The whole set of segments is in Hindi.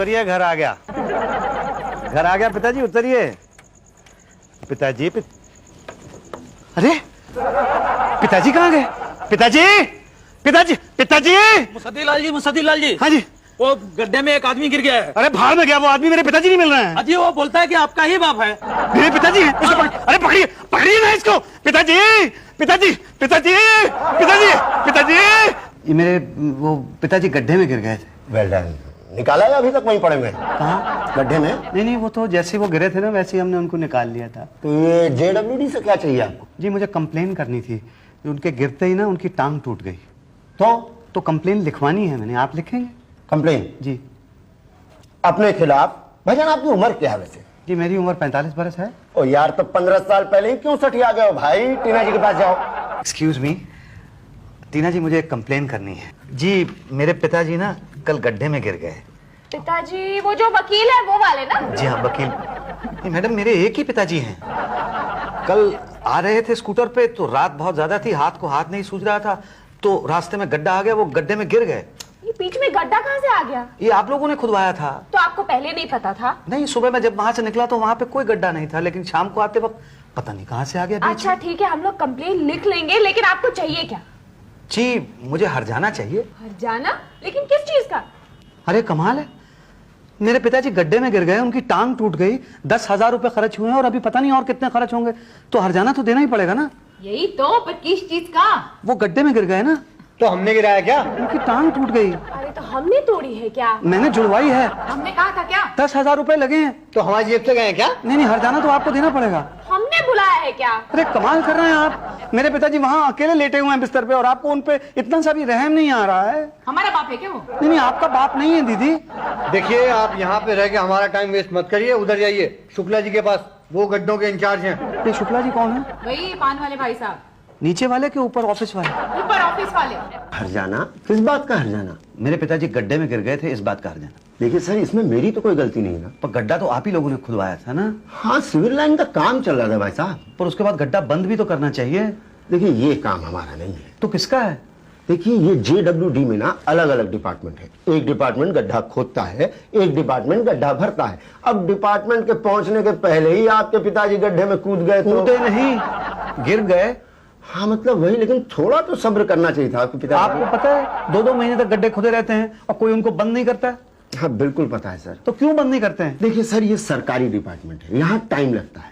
उतरिए, घर आ गया, घर आ गया पिताजी, उतरिए। पिताजी अरे पिताजी कहाँ गए? पिताजी पिताजी पिताजी। मुसद्दीलाल जी, मुसद्दीलाल जी। हाँ जी। वो गड्ढे में एक आदमी गिर गया है। अरे भाड़ में गया वो आदमी, मेरे पिताजी नहीं मिल रहे हैं। अजी वो बोलता है कि आपका ही बाप है। मेरे पिताजी हैं। अरे पकड़िए पकड़िए ना इसको। पिताजी पिताजी पिताजी पिताजी पिताजी। ये मेरे वो पिताजी गड्ढे में गिर गए थे। Well done. निकाला है अभी तक वहीं पड़े हुए हैं? कहाँ? गड्ढे में? नहीं, वो तो जैसे वो गिरे थे ना वैसे ही हमने उनको निकाल लिया था। तो ये JWD से क्या चाहिए आपको? जी मुझे कंप्लेन करनी थी, उनके गिरते ही ना उनकी टांग टूट गई। तो कंप्लेन लिखवानी है मैंने, आप लिखेंगे? कंप्लेन जी। अपने खिलाफ? भाईजान आपकी उम्र क्या है वैसे? जी मेरी उम्र 45 बरस है। ओ यार, तो 15 साल पहले ही क्यों सठिया गए हो भाई? टीना जी के पास जाओ। एक्सक्यूज मी, टीना जी मुझे एक कंप्लेन करनी है। जी मेरे पिताजी ना कल गड्ढे में गिर गए। पिताजी वो जो वकील है वो वाले ना? जी हाँ वकील। नहीं मैडम, मेरे एक ही पिताजी हैं। कल आ रहे थे स्कूटर पे तो रात बहुत ज्यादा थी, हाथ को हाथ नहीं सूझ रहा था, तो रास्ते में गड्ढा आ गया, वो गड्ढे में गिर गए। ये बीच में गड्ढा कहाँ से आ गया? ये आप लोगों ने खुदवाया था। तो आपको पहले नहीं पता था? नहीं, सुबह मैं जब वहां से निकला तो वहां पे कोई गड्ढा नहीं था, लेकिन शाम को आते वक्त पता नहीं कहां से आ गया बीच अच्छा में। ठीक है, हम लोग कंप्लेन लिख लेंगे, लेकिन आपको चाहिए क्या? जी मुझे हरजाना चाहिए। हरजाना? लेकिन किस चीज का? अरे कमाल है, मेरे पिताजी गड्ढे में गिर गए, उनकी टांग टूट गई, 10,000 रुपए खर्च हुए हैं और अभी पता नहीं और कितने खर्च होंगे, तो हरजाना तो देना ही पड़ेगा ना। यही तो, पर किस चीज का? वो गड्ढे में गिर गए ना। तो हमने गिराया क्या? उनकी टांग टूट गई। अरे तो हमने तोड़ी है क्या? मैंने जुड़वाई है। हमने कहा था क्या? 10,000 रुपए लगे हैं। तो हमारी जेब से गए क्या? नहीं, हरजाना तो आपको देना पड़ेगा। हमने बुलाया है क्या? अरे कमाल कर रहे हैं आप, मेरे पिताजी वहाँ अकेले लेटे हुए हैं बिस्तर पे और आपको उन पे इतना सा भी रहम नहीं आ रहा है। हमारा बाप है क्या वो? नहीं, आपका बाप नहीं है दीदी। देखिए, आप यहाँ पे रह के हमारा टाइम वेस्ट मत करिए, उधर जाइए शुक्ला जी के पास, वो गड्ढों के इंचार्ज हैं। ये शुक्ला जी कौन है? वही पान वाले भाई साहब। नीचे वाले के ऊपर ऑफिस वाले? ऊपर ऑफिस वाले। हरजाना? किस बात का हरजाना? मेरे पिताजी गड्ढे में गिर गए थे, इस बात का हरजाना। देखिए सर, इसमें मेरी तो कोई गलती नहीं है ना। पर गड्ढा तो आप ही लोगों ने खुदवाया था ना। हाँ, सिविल लाइन का काम चल रहा था भाई साहब। पर उसके बाद गड्ढा बंद भी तो करना चाहिए। देखिए ये काम हमारा नहीं है। तो किसका है? देखिए ये JWD में ना अलग अलग डिपार्टमेंट है। एक डिपार्टमेंट गड्ढा खोदता है, एक डिपार्टमेंट गड्ढा भरता है। अब डिपार्टमेंट के पहुंचने के पहले ही आपके पिताजी गड्ढे में कूद गए। कूदे नहीं, गिर गए। हाँ मतलब वही, लेकिन थोड़ा तो सब्र करना चाहिए था आपके पिताजी। आपको पता है 2-2 महीने तक गड्ढे खुदे रहते हैं और कोई उनको बंद नहीं करता है। हाँ बिल्कुल पता है सर। तो क्यों बंद नहीं करते हैं? देखिए सर, ये सरकारी डिपार्टमेंट है, यहाँ टाइम लगता है,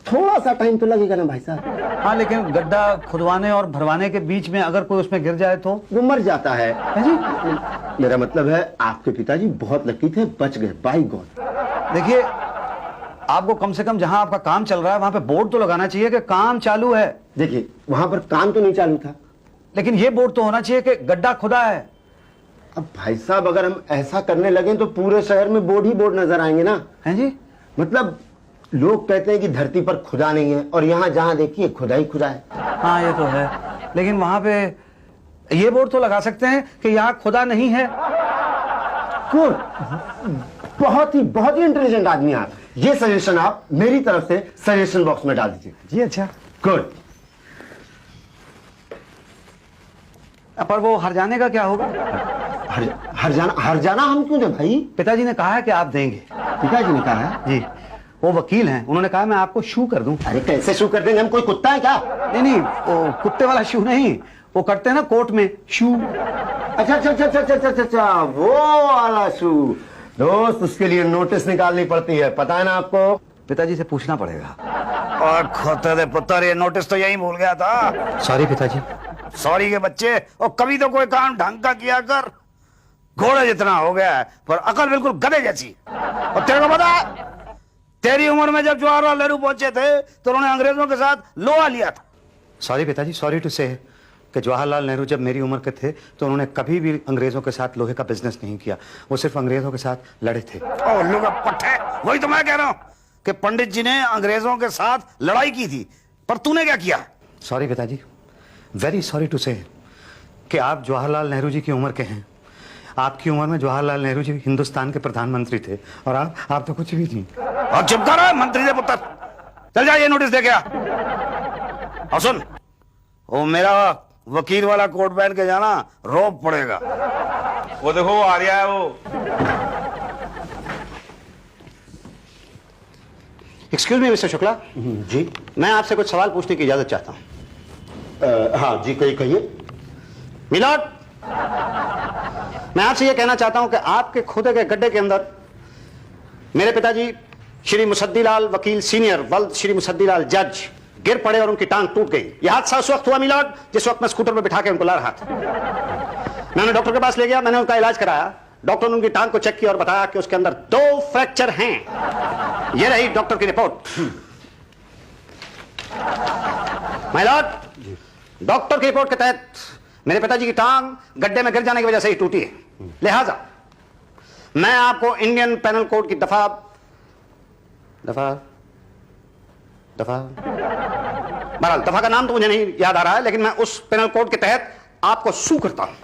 थोड़ा सा टाइम तो लगेगा ना भाई साहब। हाँ लेकिन गड्ढा खुदवाने और भरवाने के बीच में अगर कोई उसमें गिर जाए तो? वो मर जाता है। जी मेरा मतलब है आपके पिताजी बहुत लकी थे, बच गए बाई गॉड। देखिए, आपको कम से कम जहां आपका काम चल रहा है वहां पे बोर्ड तो लगाना चाहिए कि काम चालू है। देखिए वहां पर काम तो नहीं चालू था, लेकिन ये बोर्ड तो होना चाहिए कि गड्ढा खुदा है। अब भाई साहब अगर हम ऐसा करने लगे तो पूरे शहर में बोर्ड ही बोर्ड नजर आएंगे ना। हैं जी? मतलब लोग कहते हैं कि धरती पर खुदा नहीं है और यहाँ जहाँ देखिए खुदा ही खुदा है। हाँ ये तो है, लेकिन वहां पे ये बोर्ड तो लगा सकते हैं कि यहाँ खुदा नहीं है। बहुत ही इंटेलिजेंट आदमी आप। ये सजेशन आप मेरी तरफ से सजेशन बॉक्स में डाल दीजिए। जी अच्छा, गुड। पर वो हरजाने का क्या होगा? हरजाना हम क्यों दें भाई? पिताजी ने कहा है कि आप देंगे। पिताजी ने कहा है? जी, वो वकील हैं, उन्होंने कहा मैं आपको शू कर दूं। अरे कैसे शू कर देंगे? हम कोई कुत्ता है क्या? नहीं, वो कुत्ते वाला शू नहीं, वो करते हैं ना कोर्ट में शू। अच्छा, वो वाला शू। दोस्त, उसके लिए नोटिस निकालनी पड़ती है, पता है ना आपको? पिताजी से पूछना पड़ेगा। और खोते दे पुत्र, ये नोटिस तो यही भूल गया था। सॉरी पिताजी। सॉरी के बच्चे, और कभी तो कोई काम ढंग का किया कर। घोड़े जितना हो गया है पर अकल बिल्कुल गधे जैसी। और तेरे को पता है, तेरी उम्र में जब जवाहरलाल नेहरू पहुंचे थे तो उन्होंने अंग्रेजों के साथ लोहा लिया था। सॉरी पिताजी, सॉरी टू से कि जवाहरलाल नेहरू जब मेरी उम्र के थे तो उन्होंने कभी भी अंग्रेजों के साथ लोहे का बिजनेस नहीं किया, वो सिर्फ अंग्रेजों के साथ लड़े थे। ओ लोग पट्टे, वही तो मैं कह रहा हूं कि पंडित जी ने अंग्रेजों के साथ लड़ाई की थी, पर तूने क्या किया? सॉरी पिताजी, वेरी सॉरी टू से कि आप जवाहरलाल नेहरू जी की उम्र के हैं। आपकी उम्र में जवाहरलाल नेहरू जी हिंदुस्तान के प्रधानमंत्री थे और आप तो कुछ भी नहीं। और चुप कर मंत्री दे पुत्र, चल जा ये नोटिस दे गया। और सुन, वो मेरा वकील वाला कोट पहन के जाना, रोब पड़ेगा। वो देखो वो आ रहा है वो। एक्सक्यूज मी मिस्टर शुक्ला, जी मैं आपसे कुछ सवाल पूछने की इजाजत चाहता हूँ। हाँ जी, कहिए। मिलॉर्ड, मैं आपसे यह कहना चाहता हूं कि आपके खोदे गए गड्ढे के अंदर मेरे पिताजी श्री मुसद्दीलाल वकील सीनियर वल्द श्री मुसद्दीलाल जज गिर पड़े और उनकी टांग टूट गई। यह हादसा उस वक्त हुआ मिलॉर्ड जिस वक्त मैं स्कूटर पर बिठा के उनको ला रहा था। मैं उन्हें डॉक्टर के पास ले गया, मैंने उनका इलाज कराया। डॉक्टर ने उनकी टांग को चेक किया और बताया कि उसके अंदर 2 फ्रैक्चर हैं। यह रही डॉक्टर की रिपोर्ट। माय लॉर्ड, डॉक्टर की रिपोर्ट के तहत मेरे पिताजी की टांग गड्ढे में गिर जाने की वजह से ही टूटी है। लिहाजा मैं आपको इंडियन पेनल कोड की दफा दफा का नाम तो मुझे नहीं याद आ रहा है, लेकिन मैं उस पेनल कोड के तहत आपको सू करता हूं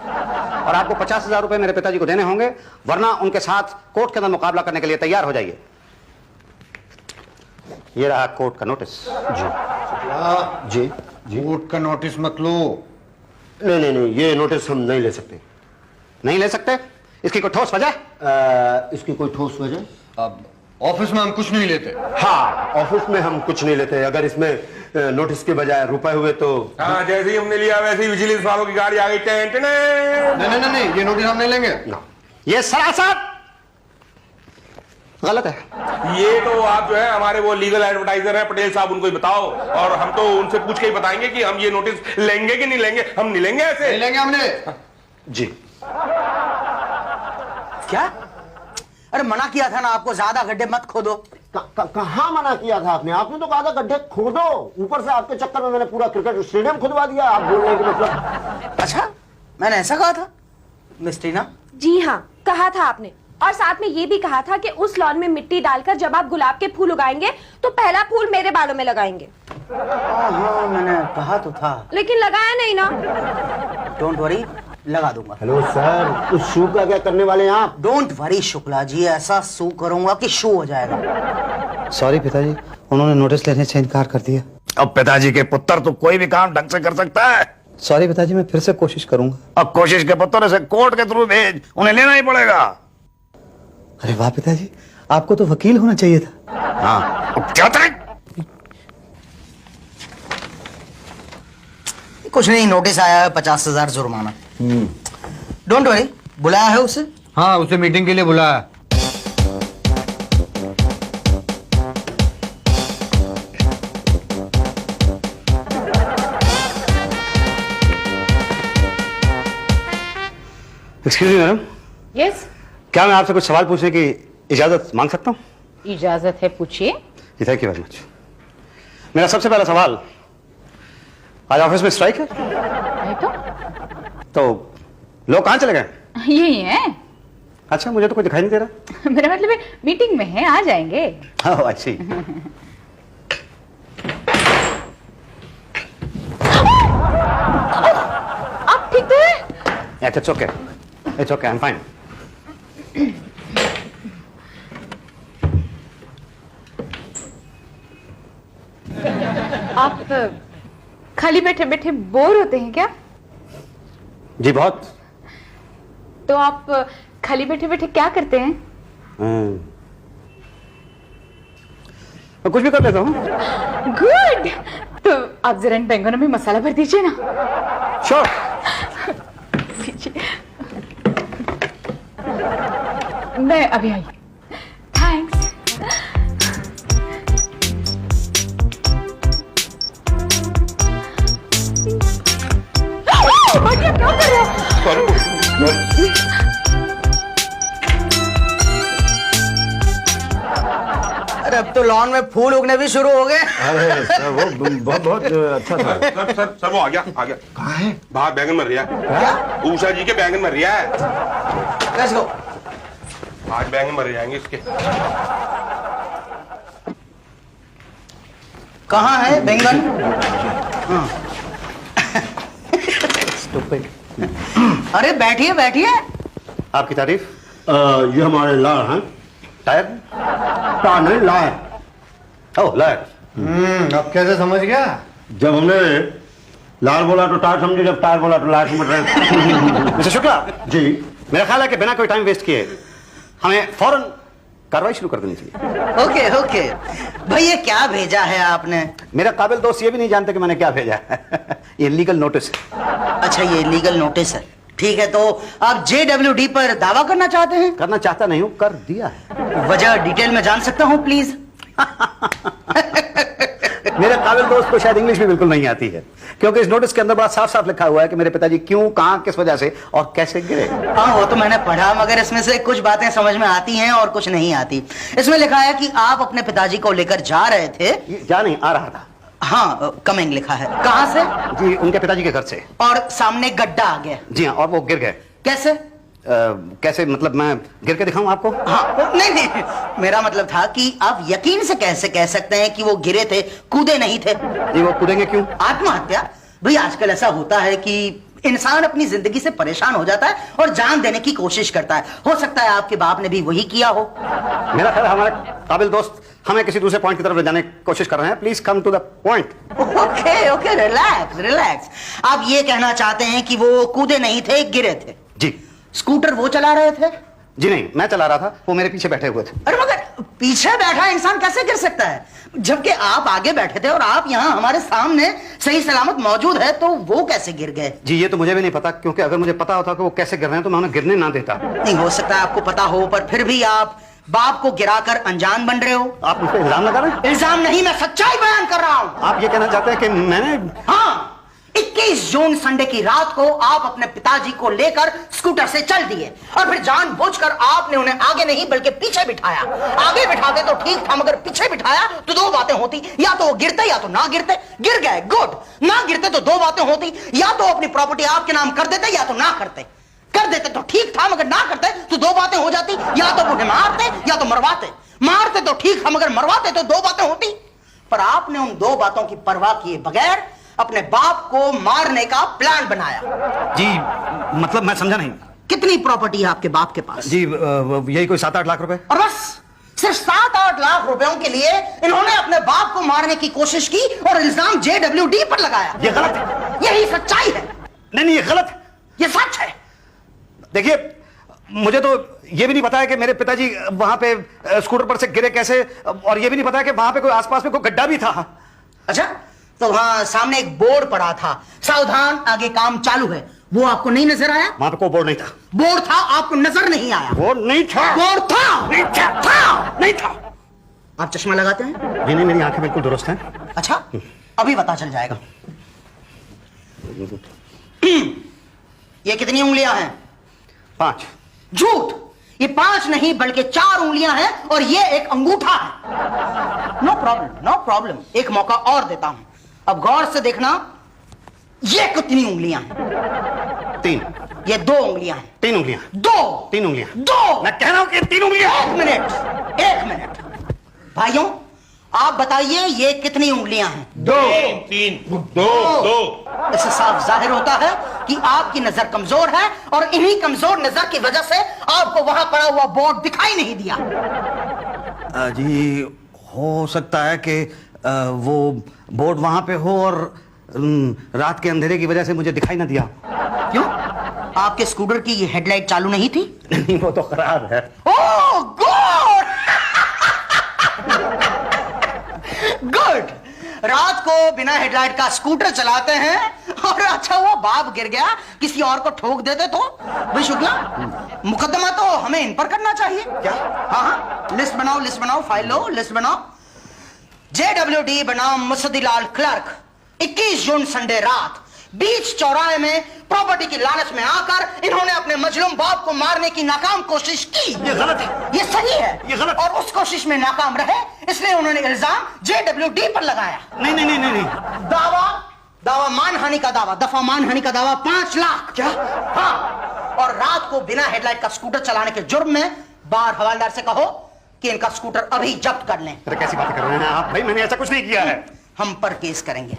और आपको 50,000 रुपए मेरे पिताजी को देने होंगे, वरना उनके साथ कोर्ट के अंदर मुकाबला करने के लिए तैयार हो जाइए। ये रहा कोर्ट का नोटिस। जी कोर्ट का नोटिस मत लो। नहीं, ये नोटिस हम नहीं ले सकते। नहीं ले सकते? इसकी कोई ठोस वजह? इसकी कोई ठोस वजह? अब ऑफिस में हम कुछ नहीं लेते। हाँ, ऑफिस में हम कुछ नहीं लेते। अगर इसमें नोटिस के बजाय रुपए हुए तो। हाँ, जैसे ही हमने लिया वैसे ही विजिलेंस वालों की गाड़ी आ गई। नहीं, ये नोटिस हम नहीं लेंगे। ना, ये सरासर गलत है। ये तो आप जो है हमारे वो लीगल एडवर्टाइजर है पटेल साहब, उनको ही बताओ, और हम तो उनसे पूछ के ही बताएंगे कि हम ये नोटिस लेंगे कि नहीं लेंगे। हम नहीं लेंगे, ऐसे नहीं लेंगे हमने। जी। क्या? अरे मना किया था ना आपको, ज्यादा गड्ढे मत खोदो। कहाँ मना किया था आपने? आपने तो कहा था गड्ढे खोदो। ऊपर से आपके चक्कर में मैंने पूरा क्रिकेट स्टेडियम खुदवा दिया। आप बोलने के मतलब? अच्छा, मैंने ऐसा कहा था मिस्ट्री ना? जी हाँ, कहा था आपने। और साथ में ये भी कहा था कि उस लॉन में मिट्टी डालकर जब आप गुलाब के फूल उगाएंगे तो पहला फूल मेरे बालों में लगाएंगे। हाँ, मैंने कहा तो था, लेकिन लगाया नहीं ना। डोंट वरी, लगा दूंगा। हेलो सर, उस शू का क्या करने वाले हैं आप? डोंट वरी शुक्ला जी, ऐसा शू करूंगा कि शू हो जाएगा। सॉरी पिताजी, उन्होंने नोटिस लेने से इनकार कर दिया। अब पिताजी के पुत्र तो कोई भी काम ढंग से कर सकता है। सॉरी पिताजी, मैं फिर से कोशिश करूंगा। अब कोशिश के पुत्र से कोर्ट के थ्रू भेज, उन्हें लेना ही पड़ेगा। अरे वाह पिताजी, आपको तो वकील होना चाहिए था। हाँ, अब क्या था? कुछ नहीं, नोटिस आया है 50,000 जुर्माना। डोंट वरी, बुलाया है उसे। हाँ, उसे मीटिंग के लिए बुलाया। एक्सक्यूज मी मैडम, यस, क्या मैं आपसे कुछ सवाल पूछने की इजाजत मांग सकता हूँ? इजाजत है, पूछिए। जी, थैंक यू वेरी मच। मेरा सबसे पहला सवाल, आज ऑफिस में स्ट्राइक है? नहीं तो लोग कहाँ चले गए? यही है। अच्छा, मुझे तो कोई दिखाई नहीं दे रहा। मेरा मतलब है मीटिंग में है, आ जाएंगे। हाँ, अच्छी। आप ठीक तो है? It's okay. It's okay. I'm fine. आप खाली बैठे बैठे बोर होते हैं क्या? जी बहुत। तो आप खाली बैठे बैठे क्या करते हैं? मैं कुछ भी कर लेता हूँ। गुड। तो आप जरा इन बैंगनों में मसाला भर दीजिए ना। श्योर। मैं अभी आई। थैंक्स। क्या कर रहे हो? अरे अब तो लॉन में फूल उगने भी शुरू हो गए। अरे सर, वो बहुत अच्छा था। सर वो आ गया। कहाँ है? बाहर बैंगन मर रहा है। उषा जी के बैंगन मर रहा है। Let's go. आज बैंगन मर जाएंगे इसके। कहाँ है बैंगन? अरे बैठिए बैठिए। आपकी तारीफ। ये हमारे लायर हैं। टायर? टायर नहीं, लायर। ओह, लायर। अब कैसे समझ गया? जब हमने लायर बोला तो टायर समझे, जब टायर बोला तो लायर समझ रहे। मिस्टर शुक्ला जी। मेरा ख्याल है कि बिना कोई टाइम वेस्ट किए हमें फौरन कार्रवाई शुरू कर देनी चाहिए। ओके ओके भाई, ये क्या भेजा है आपने? मेरा काबिल दोस्त ये भी नहीं जानते कि मैंने क्या भेजा है। ये लीगल नोटिस है। अच्छा, ये लीगल नोटिस है। ठीक है, तो आप JWD पर दावा करना चाहते हैं? करना चाहता नहीं हूं, कर दिया है। वजह डिटेल में जान सकता हूं प्लीज? मेरे काबिल दोस्त को शायद इंग्लिश भी बिल्कुल नहीं आती है, क्योंकि इस नोटिस के अंदर बड़ा साफ साफ लिखा हुआ है कि मेरे पिताजी क्यों, कहां, किस वजह से और कैसे गिरे। हाँ, वो तो मैंने पढ़ा, मगर इसमें से कुछ बातें समझ में आती हैं और कुछ नहीं आती। इसमें लिखा है कि आप अपने पिताजी को लेकर जा रहे थे। जा नहीं, आ रहा था। हाँ, कमिंग लिखा है। कहां से? जी, उनके पिताजी के घर से। और सामने गड्ढा आ गया। जी हाँ, और वो गिर गए। कैसे? कैसे मतलब, मैं गिर के दिखाऊं आपको? हाँ, नहीं, मेरा मतलब था कि आप यकीन से कैसे कह सकते हैं कि वो गिरे थे, कूदे नहीं थे? जी, वो कूदेंगे क्यों? आत्महत्या? भाई आजकल ऐसा होता है कि इंसान अपनी जिंदगी से परेशान हो जाता है और जान देने की कोशिश करता है। हो सकता है आपके बाप ने भी वही किया हो। मेरा ख्याल हमारे काबिल दोस्त हमें किसी दूसरे पॉइंट की तरफ ले जाने की कोशिश कर रहे हैं। Please come to the point. Okay okay, relax relax. आप ये कहना चाहते हैं कि वो कूदे नहीं थे, गिरे थे? जी। स्कूटर वो चला रहे थे? जी नहीं, मैं चला रहा था, वो मेरे पीछे बैठे हुए थे। अरे मगर पीछे बैठा इंसान कैसे गिर सकता है, जबकि आप आगे बैठे थे और आप यहाँ हमारे सामने सही सलामत मौजूद है, तो वो कैसे गिर गए? जी, ये तो मुझे भी नहीं पता, क्योंकि अगर मुझे पता होता कि वो कैसे गिर रहे हैं तो मैं उन्हें गिरने ना देता। नहीं, हो सकता है आपको पता हो, पर फिर भी आप बाप को गिराकर अनजान बन रहे हो। आप मुझ पर इल्जाम लगा रहे हैं? इल्जाम नहीं, मैं सच्चाई बयान कर रहा हूँ। आप ये कहना चाहते हैं कि मैंने? हाँ, 21 जून संडे की रात को आप अपने पिताजी को लेकर स्कूटर से चल दिए और फिर जानबूझकर आपने उन्हें आगे नहीं बल्कि पीछे बिठाया। आगे बिठाते तो ठीक था, मगर पीछे बिठाया तो दो बातें होती, या तो वो गिरते या तो ना गिरते। गिर गए, गुड। ना गिरते तो दो बातें होती, या तो अपनी प्रॉपर्टी आपके नाम कर देते या तो ना करते। कर देते तो ठीक था, मगर ना करते तो दो बातें हो जाती, या तो उन्हें मारते या तो मरवाते। मारते तो ठीक था, मगर मरवाते तो दो बातें होती। पर आपने उन दो बातों की परवाह किए बगैर अपने बाप को मारने का प्लान बनाया। जी, मतलब मैं समझा नहीं। कितनी प्रॉपर्टी है आपके बाप के पास? जी, यही कोई 7-8 लाख रुपए। और बस सिर्फ 7-8 लाख रुपयों के लिए इन्होंने अपने बाप को मारने की कोशिश की और इल्जाम JWD पर लगाया। ये गलत है। यही सच्चाई है। नहीं, ये गलत है। ये सच है। देखिए, मुझे तो ये भी नहीं पता है कि मेरे पिताजी वहां पे स्कूटर पर से गिरे कैसे, और ये भी नहीं पता है कि वहां पे कोई आसपास में कोई गड्ढा भी था। अच्छा, तो वहां सामने एक बोर्ड पड़ा था, सावधान आगे काम चालू है, वो आपको नहीं नजर आया? वहां पे कोई बोर्ड नहीं था। बोर्ड था, आपको नजर नहीं आया? बोर्ड नहीं था। बोर्ड था? नहीं था। नहीं था। आप चश्मा लगाते हैं? जी नहीं, मेरी आंखें बिल्कुल दुरुस्त हैं। अच्छा, अभी पता चल जाएगा। ये कितनी उंगलियां हैं? 5। झूठ, ये 5 नहीं बल्कि 4 उंगलियां हैं और ये एक अंगूठा है। नो प्रॉब्लम, नो प्रॉब्लम, एक मौका और देता हूं। अब गौर से देखना, ये कितनी उंगलियां हैं? 3। ये 2 उंगलियां हैं। 3 उंगलियां। 3 उंगलियां। 2। मैं कह रहा हूं कि 3 उंगलियां। एक मिनट भाइयों, आप बताइए ये कितनी उंगलियां हैं? 2 3 2। इससे साफ जाहिर होता है कि आपकी नजर कमजोर है और इन्हीं कमजोर नजर की वजह से आपको वहां पड़ा हुआ बोर्ड दिखाई नहीं दिया। जी, हो सकता है कि वो बोर्ड वहां पे हो और रात के अंधेरे की वजह से मुझे दिखाई ना दिया। क्यों? आपके स्कूटर की ये हेडलाइट चालू नहीं थी? नहीं, वो तो खराब है। Oh good good. रात को बिना हेडलाइट का स्कूटर चलाते हैं और अच्छा हुआ बाप गिर गया, किसी और को ठोक देते तो? भाई शुक्ला, मुकदमा तो हमें इन पर करना चाहिए। क्या? हाँ, लिस्ट बनाओ, फाइल लो, लिस्ट बनाओ। JWD बनाम मुसद्दीलाल क्लर्क, 21 जून संडे रात बीच चौराहे में प्रॉपर्टी की लालच में आकर इन्होंने अपने मजलूम बाप को मारने की नाकाम कोशिश की। ये गलत है। ये सही है। ये गलत। और उस कोशिश में नाकाम रहे, इसलिए उन्होंने इल्जाम JWD पर लगाया। नहीं। दावा मानहानि का दावा, दफा मानहानि का दावा 5 लाख। क्या? हाँ, और रात को बिना हेडलाइट का स्कूटर चलाने के जुर्म में बार हवालदार से कहो कि इनका स्कूटर अभी जब्त कर लें। अरे कैसी बातें कर रहे हैं आप? भाई, मैंने ऐसा कुछ नहीं किया है। हम पर केस करेंगे।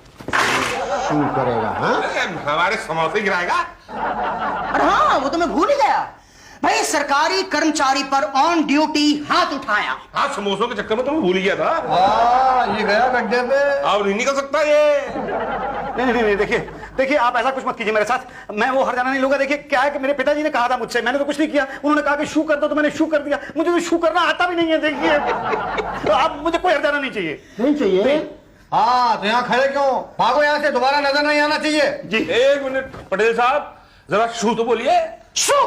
शू करेगा? हाँ, हमारे समोसे गिराएगा। अरे हाँ, वो तो मैं भूल ही गया भाई, सरकारी कर्मचारी पर ऑन ड्यूटी हाथ उठाया। हाँ, समोसों के चक्कर में तो मैं भूल गया था। ये गया गड्ढे पे। अब नहीं निकल सकता ये। नहीं, देखिए देखिए, आप ऐसा कुछ मत कीजिए मेरे साथ, मैं वो हर जाना नहीं लूंगा। देखिए क्या है कि मेरे पिताजी ने कहा था मुझसे, मैंने तो कुछ नहीं किया, उन्होंने कहा कि शू कर दो तो मैंने शू कर दिया, मुझे तो शू करना आता भी नहीं है। देखिए तो आप, मुझे कोई हर जाना नहीं चाहिए। नहीं चाहिए? हाँ तो यहाँ खड़े क्यों? भागो यहाँ से, दोबारा नजर नहीं आना चाहिए। जी एक मिनट पटेल साहब, जरा शू तो बोलिए। शू